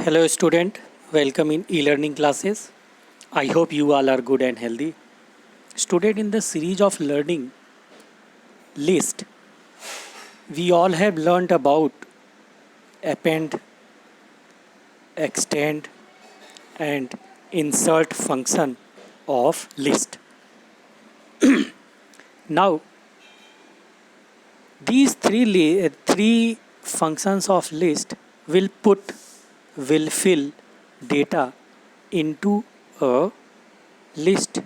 Hello student, welcome in e-learning classes. I hope you all are good and healthy. Student, in the series of learning list, we all have learned about append, extend and insert function of list. Now these three functions of list will fill data into a list.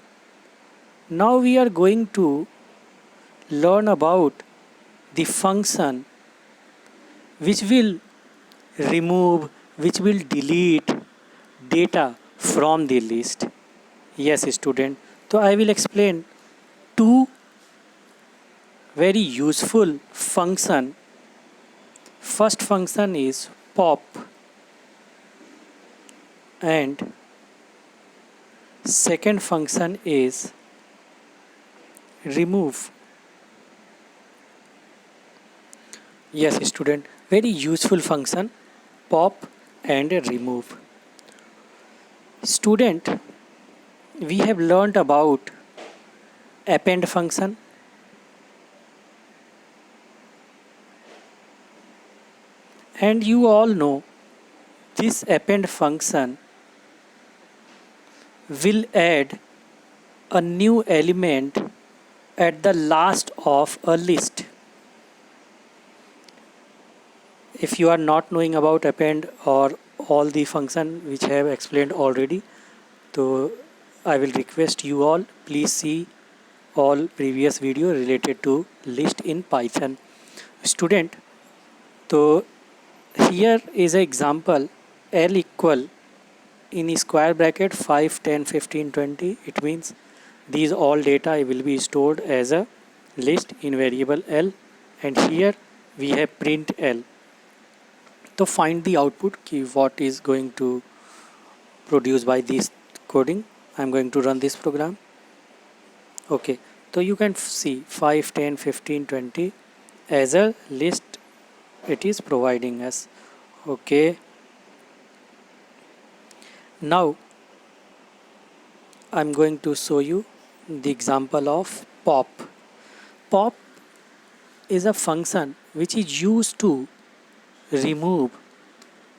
Now we are going to learn about the function which will remove, which will delete data from the list. Yes, student. So I will explain two very useful function. First function is pop and second function is remove. Yes, student, very useful function, pop and remove. Student, we have learnt about append function, and you all know this append function will add a new element at the last of a list. If you are not knowing about append or all the function which I have explained already, so I will request you all please see all previous video related to list in Python. Student, so here is an example L equal in square bracket 5, 10, 15, 20. It means these all data will be stored as a list in variable L, and here we have print L. So find the output key, what is going to produce by this coding. I'm going to run this program. Okay, so you can see 5, 10, 15, 20 as a list it is providing us. Okay, now I'm going to show you the example of pop. Pop is a function which is used to remove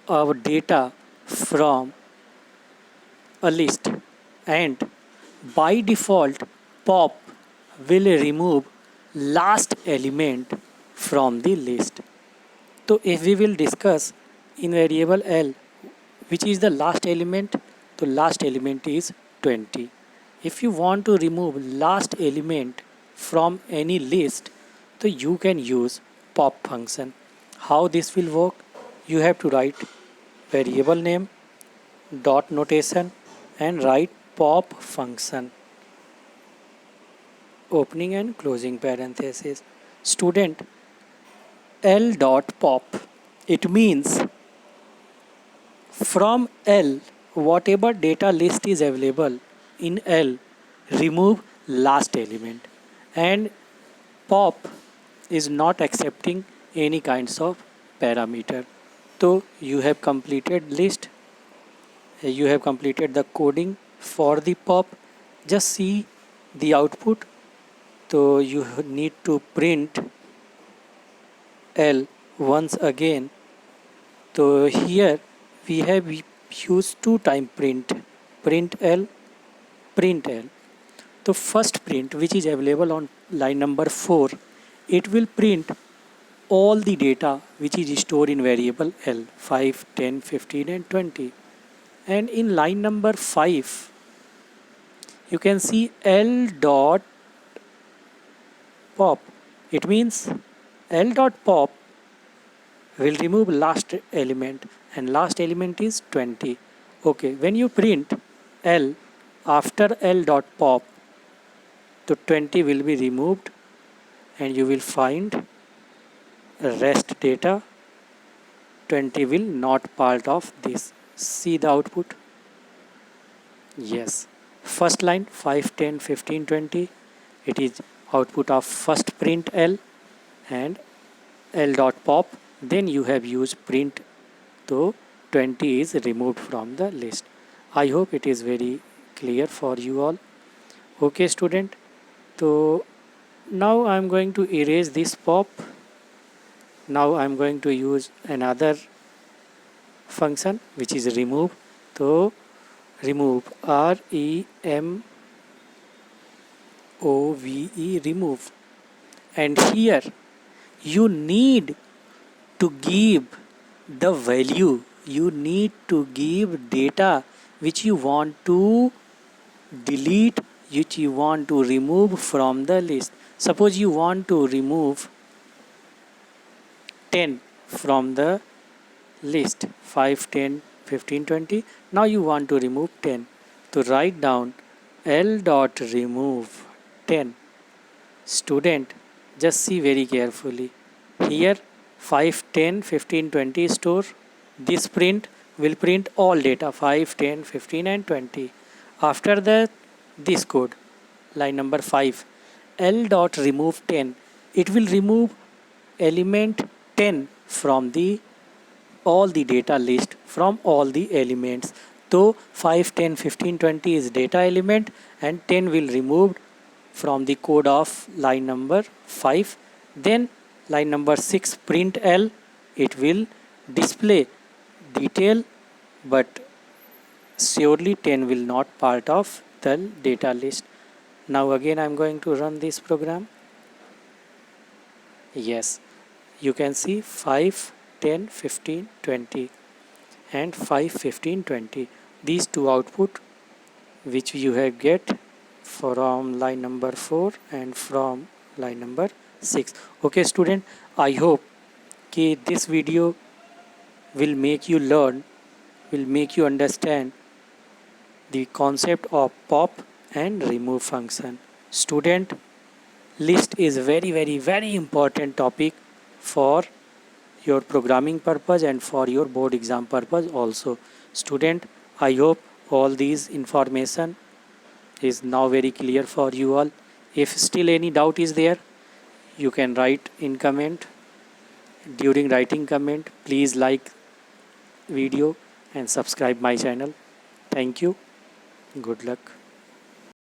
our data from a list, and by default pop will remove last element from the list. So if we will discuss in variable L which is the last element, the last element is 20. If you want to remove last element from any list, so you can use pop function. How this will work? You have to write variable name dot notation and write pop function, opening and closing parenthesis. Student, L dot pop, it means from L whatever data list is available in L, remove last element, and pop is not accepting any kinds of parameter. So you have completed list, you have completed the coding for the pop. Just see the output. So you need to print L once again. So here we have used two time print L, print L. The first print which is available on line number 4, it will print all the data which is stored in variable L 5, 10, 15 and 20. And in line number 5 you can see L dot pop. It means L dot pop will remove last element, and last element is 20. Okay, when you print L after L dot pop, the 20 will be removed and you will find rest data. 20 will not part of this. See the output. Yes, first line 5, 10, 15, 20, it is output of first print L and L dot pop. Then you have used print, so 20 is removed from the list. I hope it is very clear for you all. Okay student, so now I'm going to erase this pop. Now I'm going to use another function which is remove. So remove, REMOVE, remove. And here you need to give the value, you need to give data which you want to delete, which you want to remove from the list. Suppose you want to remove 10 from the list, 5, 10, 15, 20. Now you want to remove 10. To write down L dot remove 10. Student, just see very carefully. Here 5, 10, 15, 20 store. This print will print all data 5, 10, 15 and 20. After that, this code, line number 5, L dot remove 10. It will remove element 10 from the all the data list, from all the elements. So 5, 10, 15, 20 is data element and 10 will remove from the code of line number 5. Then line number 6 print L, it will display detail, but surely 10 will not part of the data list. Now again I'm going to run this program. Yes, you can see 5, 10, 15, 20 and 5, 15, 20. These two output which you have get from line number 4 and from line number 6. Okay student, I hope that this video will make you learn, will make you understand the concept of pop and remove function. Student, list is very important topic for your programming purpose and for your board exam purpose also. Student, I hope all these information is now very clear for you all. If still any doubt is there, you can write in comment. During writing comment, please like video and subscribe my channel. Thank you. Good luck.